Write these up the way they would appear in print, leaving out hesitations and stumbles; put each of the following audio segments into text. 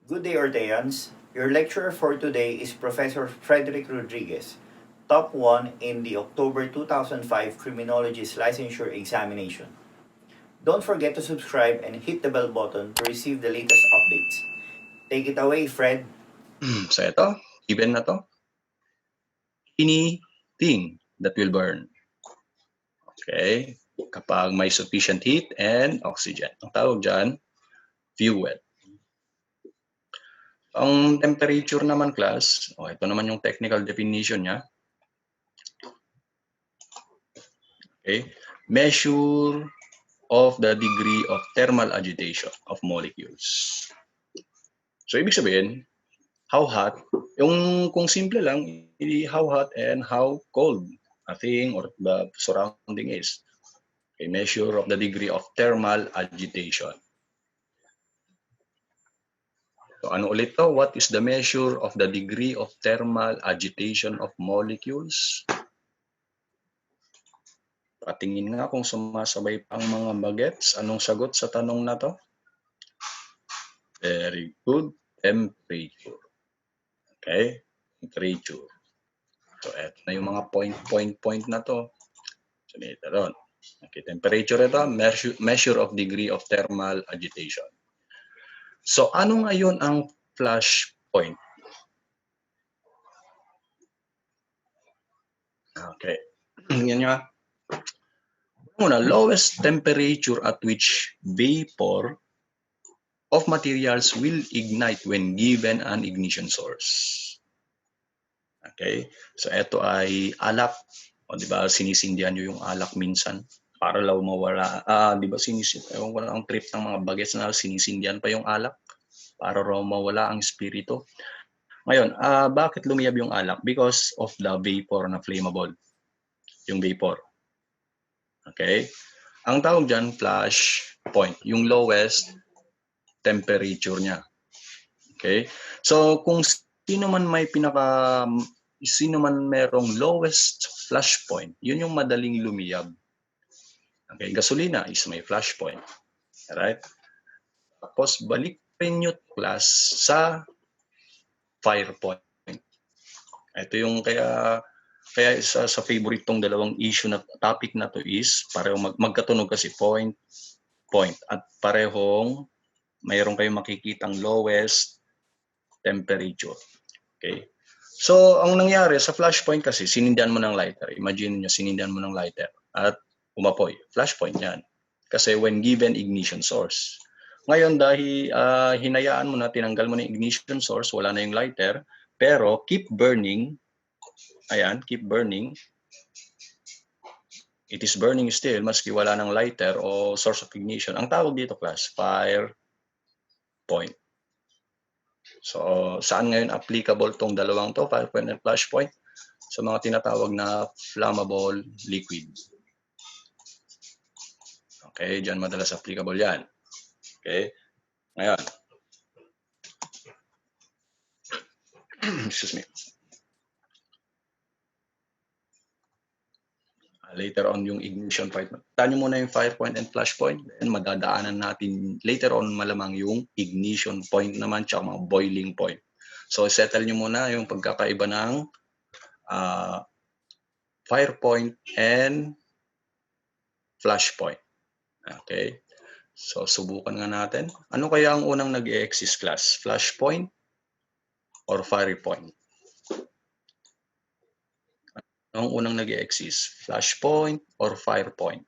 Good day, Orteans. Your lecturer for today is Professor Frederick Rodriguez, top 1 in the October 2005 Criminologists Licensure examination. Don't forget to subscribe and hit the bell button to receive the latest updates. Take it away, Fred. So ito, given na to. Anything that will burn. Okay? Kapag may sufficient heat and oxygen. Ang tawag dyan, fuel. Ang temperature naman, class, ito naman yung technical definition niya. Okay? Measure of the degree of thermal agitation of molecules. So, ibig sabihin, how hot, kung simple lang, how hot and how cold a thing or the surrounding is. A measure of the degree of thermal agitation. So ano ulit to? What is the measure of the degree of thermal agitation of molecules? Patingin nga kung sumasabay pa ang mga bagets. Anong sagot sa tanong na to? Very good. Temperature. Okay? Temperature. So eto na yung mga point na to. So dito ron. Okay, temperature ito, measure of degree of thermal agitation. So ano ngayon ang flash point? Okay. Yan nga. Una, lowest temperature at which vapor of materials will ignite when given an ignition source. Okay? So ito ay alak. O di ba sinisindihan niyo yung alak minsan para law mawala. Di ba sinisindihan wala ang trip ng mga bagets na sinisindihan pa yung alak para raw mawala ang spirito. Ngayon, bakit lumiyab yung alak? Because of the vapor na flammable. Yung vapor. Okay? Ang tawag dyan, flash point. Yung lowest temperature niya. Okay? So, kung sino man merong lowest flash point, yun yung madaling lumiyab. Okay? Gasolina is may flash point. Alright? Tapos, balik rin nyo class sa fire point. Ito yung kaya isa sa favorite tong dalawang issue na topic na to is pareho magkatunog kasi point at parehong mayroon kayong makikitang lowest temperature. Okay? So, ang nangyari sa flash point kasi sinindihan mo ng lighter. Imagine niyo sinindihan mo ng lighter at umapoy. Flash point yan. Kasi when given ignition source. Ngayon dahil hinayaan mo na tinanggal mo na yung ignition source, wala na yung lighter, pero keep burning. Ayan, keep burning. It is burning still, maski wala ng lighter o source of ignition. Ang tawag dito, class, fire point. So, saan ngayon applicable tong dalawang to, fire point and flash point? Sa mga tinatawag na flammable liquid. Okay, dyan madalas applicable yan. Okay, ngayon. Excuse me. Later on yung ignition point. Tanyo muna yung fire point and flash point. Then madadaanan natin later on malamang yung ignition point naman tsaka mga boiling point. So settle nyo muna yung pagkakaiba ng fire point and flash point. Okay. So subukan nga natin. Ano kaya ang unang nag-e-exist class? Flash point or fire point? Ang unang nag-e-exist, flash point or fire point?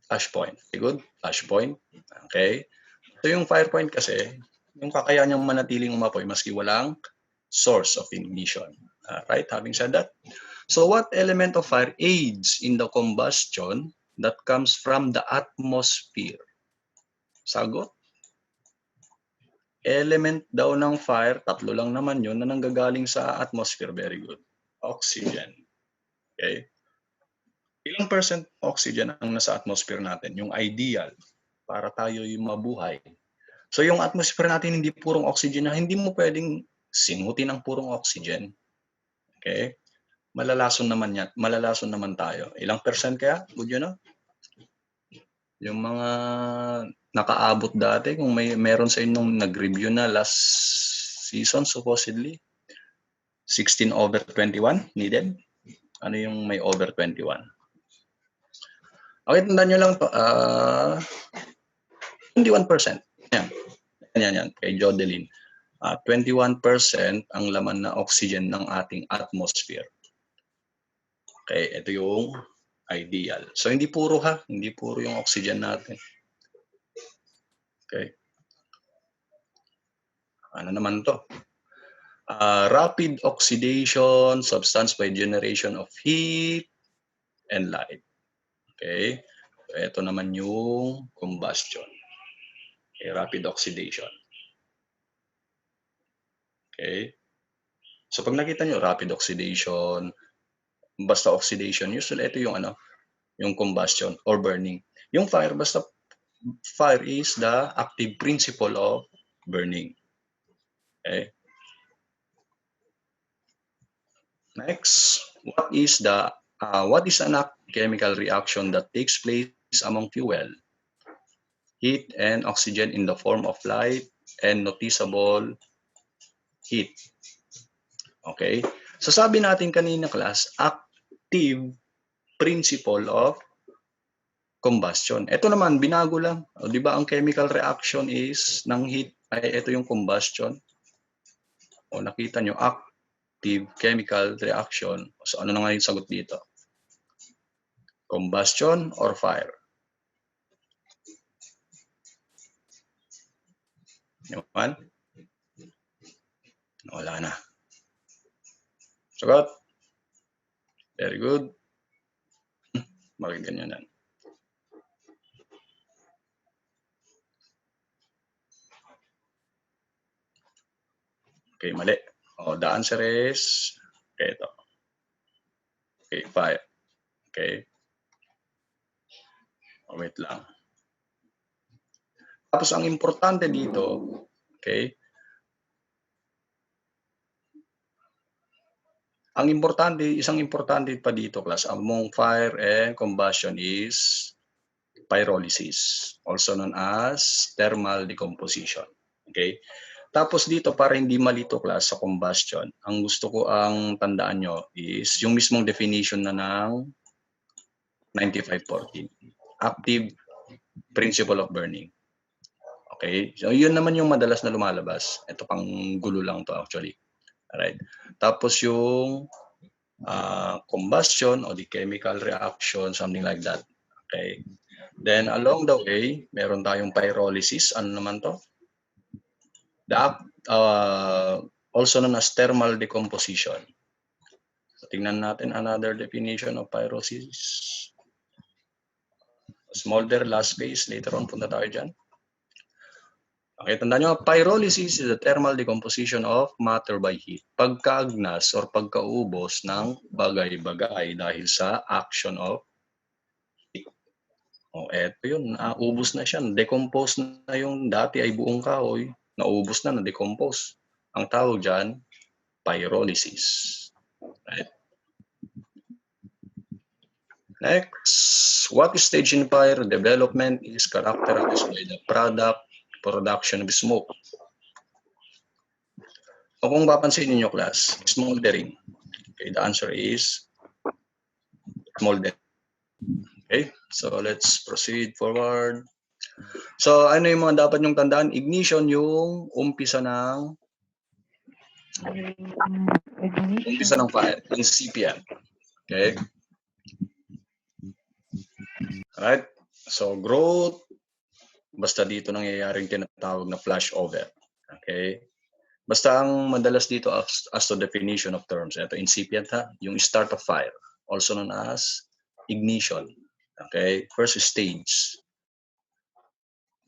Flash point. Okay, good. Flash point. Okay. So yung fire point kasi, yung kakayahan niyang manatiling umapoy maski walang source of ignition. Right? Having said that, so what element of fire aids in the combustion that comes from the atmosphere? Sagot? Element daw ng fire, tatlo lang naman yun na nanggagaling sa atmosphere. Very good. Oxygen. Okay. Ilang percent oxygen ang nasa atmosphere natin? Yung ideal para tayo yung mabuhay. So yung atmosphere natin hindi purong oxygen na hindi mo pwedeng singutin ng purong oxygen. Okay? Malalason naman yan. Malalason naman tayo. Ilang percent kaya? Would you know? Yung mga nakaabot dati, kung meron sa inyong nag-review na last season, supposedly, 16/21 needed. Ano yung may over 21? Okay, tandaan nyo lang to. 21%. Yan. Kay Jodeline. 21% ang laman na oxygen ng ating atmosphere. Okay, ito yung ideal. So, hindi puro yung oxygen natin. Okay. Ano naman to? Rapid oxidation substance by generation of heat and light. Okay. So, ito naman yung combustion. Okay, rapid oxidation. Okay. So, pag nakita nyo, rapid oxidation, basta oxidation, usually ito yung yung combustion or burning. Yung fire, basta fire is the active principle of burning. Okay. Next, what is an chemical reaction that takes place among fuel, heat, and oxygen in the form of light and noticeable heat? Okay. So sabi natin kanina, class, active principle of combustion. Ito naman, binago lang. O, di ba ang chemical reaction is ng heat, ay ito yung combustion. O nakita nyo, active chemical reaction. So ano na nga yung sagot dito? Combustion or fire? Naman? Wala na. Sagot? Very good. Bakit ganyan yan? Okay, mali. The answer is, okay, ito. Okay, fire. Okay. Wait lang. Tapos ang importante dito, okay, isang importante pa dito, class, among fire and combustion is pyrolysis, also known as thermal decomposition. Okay? Tapos dito, para hindi malito, class, sa combustion, ang gusto ko ang tandaan nyo is yung mismong definition na ng 9514. Active principle of burning. Okay? So, yun naman yung madalas na lumalabas. Ito pang gulo lang to actually. Alright? Tapos yung combustion or the chemical reaction, something like that. Okay? Then, along the way, meron tayong pyrolysis. Ano naman to? Also known as thermal decomposition. So, tingnan natin another definition of pyrolysis. Smolder, last phase. Later on, punta tayo dyan. Okay, tandaan nyo, pyrolysis is the thermal decomposition of matter by heat. Pagkaagnas or pagkaubos ng bagay-bagay dahil sa action of heat. Eto yun, ubos na siya. Decompose na yung dati ay buong kahoy. Naubos na, na-decompose. Ang tawag dyan, pyrolysis. Right? Next, what stage in fire development is characterized by the production of smoke? O kung papansin niyo, class, smoldering. Okay, the answer is smoldering. Okay, so let's proceed forward. So, ano yung mga dapat nyong tandaan? Ignition yung umpisa ng fire, incipient. Okay? Alright? So, growth, basta dito nangyayari yung tinatawag na flashover. Okay? Basta ang madalas dito as to definition of terms. Ito, incipient ha, yung start of fire. Also known as ignition. Okay? First stage.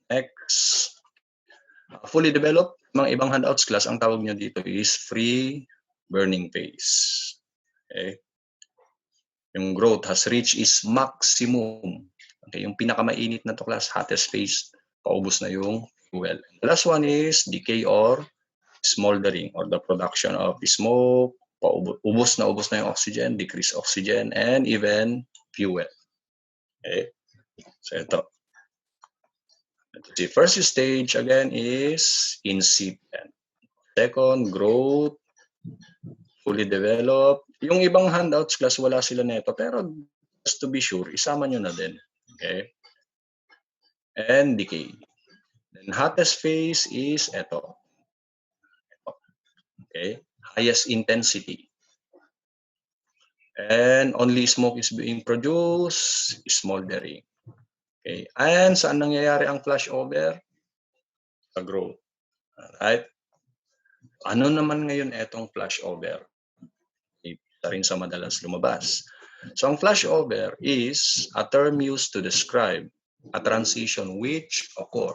Next, fully developed, mga ibang handouts class, ang tawag nyo dito is free burning phase. Okay? Yung growth has reached its maximum. Okay, yung pinakamainit na to class, hottest phase, paubos na yung fuel. The last one is decay or smoldering or the production of smoke, ubos na yung oxygen, decrease oxygen, and even fuel. Okay? So ito. The first stage again is incipient. Second, growth, fully developed. Yung ibang handouts class wala sila neto, pero just to be sure, isama nyo na din. Okay? And decay. Then hottest phase is ito. Okay? Highest intensity. And only smoke is being produced, smoldering. Okay? And saan nangyayari ang flashover? Sa growth. Alright? Ano naman ngayon etong flashover? Isa rin sa madalas lumabas. So ang flashover is a term used to describe a transition which occur.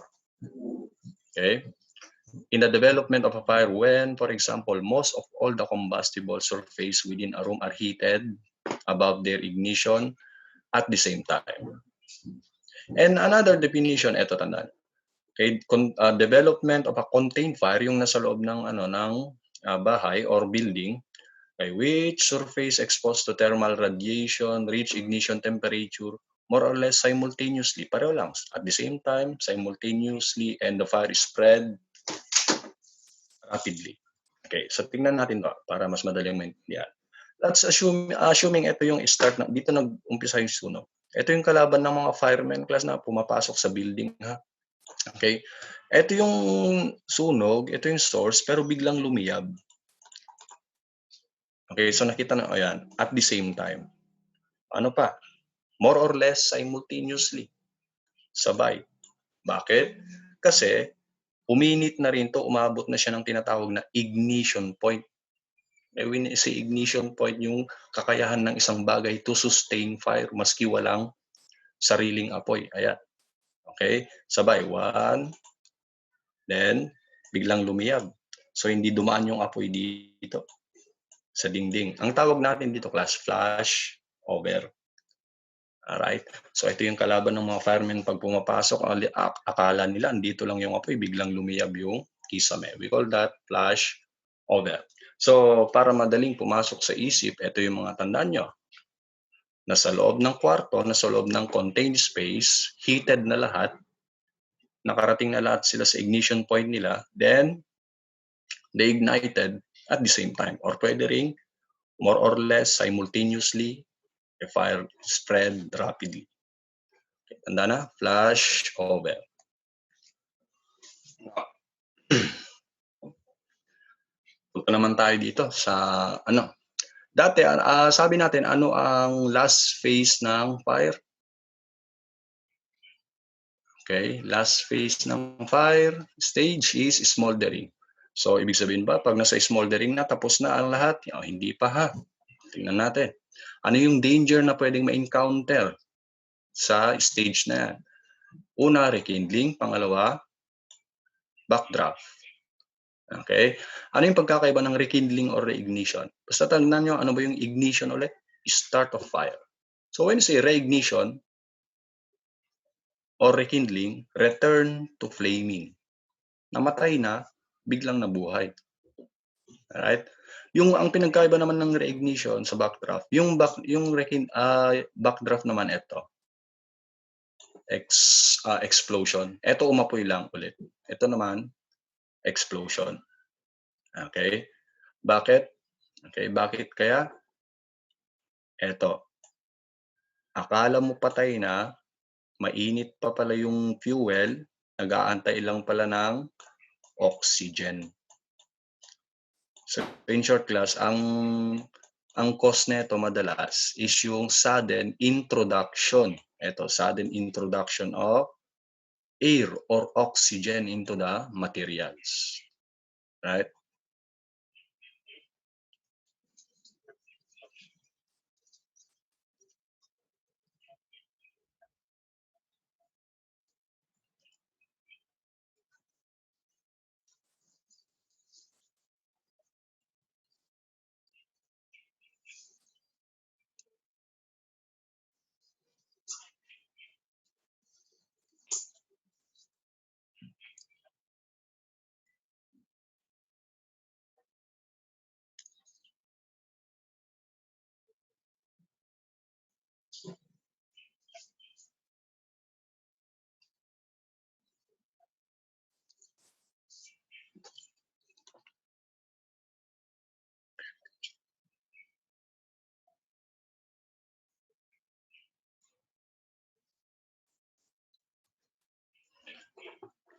Okay? In the development of a fire when, for example, most of all the combustible surface within a room are heated above their ignition at the same time. And another definition, eto tandaan. Okay, development of a contained fire, yung nasa loob ng bahay or building, by which surface exposed to thermal radiation reach ignition temperature more or less simultaneously, pareho lang, at the same time, simultaneously, and the fire is spread rapidly. Okay, so tingnan natin to para mas madaling maintindihan. Let's assuming ito yung start na dito nag-umpisa yung sunog. Ito yung kalaban ng mga firemen class na pumapasok sa building, ha. Okay? Ito yung sunog, ito yung source, pero biglang lumiyab. Okay, so nakita na, ayan, at the same time. Ano pa? More or less simultaneously. Sabay. Bakit? Kasi, uminit na rin to, umabot na siya ng tinatawag na ignition point. When I say ignition point, yung kakayahan ng isang bagay to sustain fire, maski walang sariling apoy. Ayan. Okay? Sabay. One, then, biglang lumiyab. So, hindi dumaan yung apoy dito sa dingding. Ang tawag natin dito, class, flash over. Alright? So, ito yung kalaban ng mga firemen pag pumapasok. Akala nila, andito lang yung apoy, biglang lumiyab yung kisame. We call that flash over. So, para madaling pumasok sa isip, ito yung mga tandaan nyo. Nasa loob ng kwarto, nasa loob ng contained space, heated na lahat, nakarating na lahat sila sa ignition point nila, then, they ignited at the same time. Or pwede ring more or less simultaneously, the fire spread rapidly. Okay, tanda na, flash over. Punta naman tayo dito sa Dati, sabi natin, ano ang last phase ng fire? Okay, last phase ng fire stage is smoldering. So, ibig sabihin ba, pag nasa smoldering na, tapos na ang lahat? Hindi pa ha. Tingnan natin. Ano yung danger na pwedeng ma-encounter sa stage na yan? Una, rekindling. Pangalawa, backdraft. Okay? Ano yung pagkakaiba ng rekindling or reignition? Basta tandaan nyo, ano ba yung ignition ulit? Start of fire. So when you say reignition or rekindling, return to flaming. Namatay na, biglang nabuhay. Alright? Ang pinagkaiba naman ng reignition sa backdraft, yung backdraft naman ito. Explosion. Ito umapoy lang ulit. Ito naman, explosion. Okay? Bakit? Okay, bakit kaya? Eto. Akala mo patay na, mainit pa pala yung fuel, nag-aantay lang pala ng oxygen. So, in short class, ang cause nito madalas is yung sudden introduction. Ito, sudden introduction of air or oxygen into the materials. Right?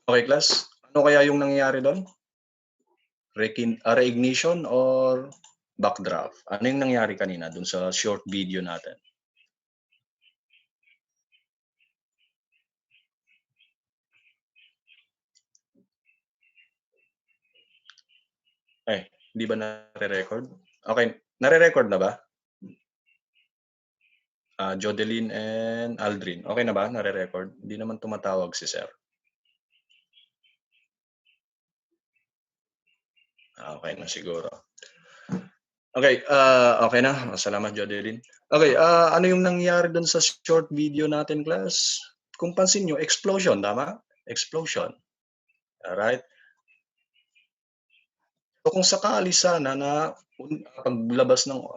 Okay, class? Ano kaya yung nangyayari doon? Reignition or backdraft? Ano yung nangyari kanina doon sa short video natin? Hindi ba nare-record? Okay, nare-record na ba? Jodeline and Aldrin. Okay na ba? Nare-record? Hindi naman tumatawag si sir. Okay na siguro. Okay, okay na. Salamat, Jodeline. Okay, ano yung nangyari doon sa short video natin, class? Kung pansin nyo, explosion, tama? Explosion. Alright? So kung sakali sana na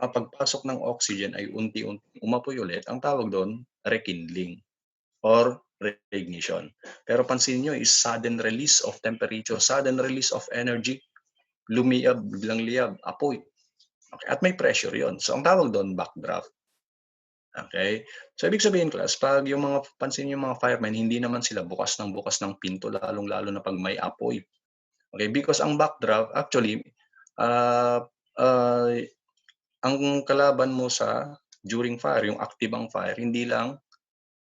pagpasok ng oxygen ay unti-unti umapoy ulit, ang tawag doon, rekindling or reignition. Pero pansin nyo is sudden release of temperature, sudden release of energy, lumiyab, biglang liyab, apoy. Okay, at may pressure yon. So ang tawag doon, backdraft. Okay? So ibig sabihin, class, pag yung mga pansin yung mga firemen, hindi naman sila bukas ng pinto, lalong-lalo na pag may apoy. Okay, because ang backdraft, actually, uh, uh, ang kalaban mo sa during fire, yung active ang fire, hindi lang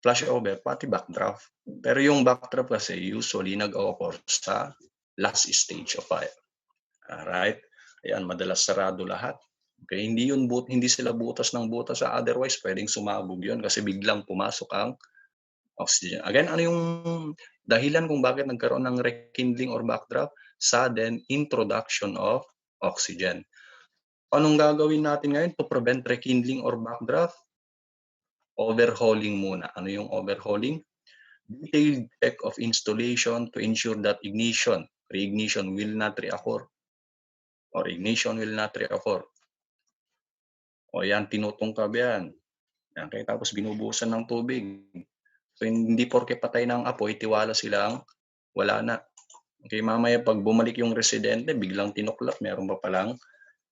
flashover, pati backdraft. Pero yung backdraft kasi usually nag-occur sa last stage of fire. Alright? Ayan, madalas sarado lahat. Okay, hindi sila butas ng butas, otherwise pwedeng sumabog 'yon kasi biglang pumasok ang oxygen. Again, ano yung dahilan kung bakit nagkaroon ng rekindling or backdraft? Sudden introduction of oxygen. Anong gagawin natin ngayon to prevent rekindling or backdraft? Overhauling muna. Ano yung overhauling? Detailed check of installation to ensure that reignition will not reoccur or ignition will not reoccur. O yan, tinutungkab yan. Okay, tapos binubusan ng tubig. So hindi porke patay ng apoy, tiwala silang wala na. Okay, mamaya pag bumalik yung residente, biglang tinuklap, meron pa palang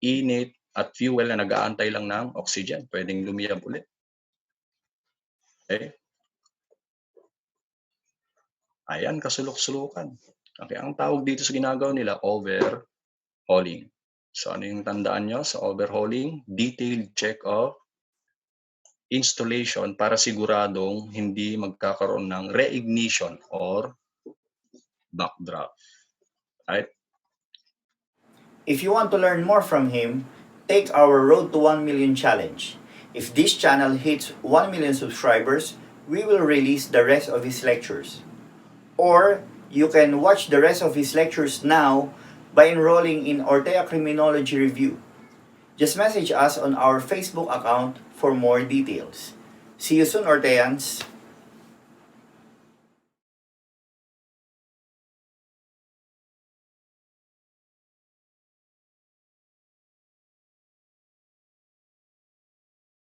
init at fuel na nag-aantay lang ng oxygen. Pwedeng lumiyab ulit. Okay? Ayan, kasulok-sulukan. Okay, ang tawag dito sa ginagawa nila, overhauling. So ano yung tandaan nyo sa overhauling? Detailed check of installation para siguradong hindi magkakaroon ng reignition or backdraft. Right? If you want to learn more from him, take our Road to 1 Million challenge. If this channel hits 1 million subscribers, we will release the rest of his lectures. Or you can watch the rest of his lectures now by enrolling in Ortea Criminology Review. Just message us on our Facebook account for more details. See you soon, Orteans!